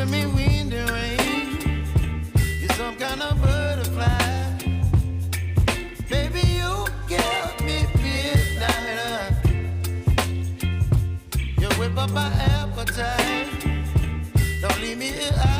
giving me wind and rain. You're some kind of butterfly. Baby, you give me midnight. You whip up my appetite. Don't leave me here.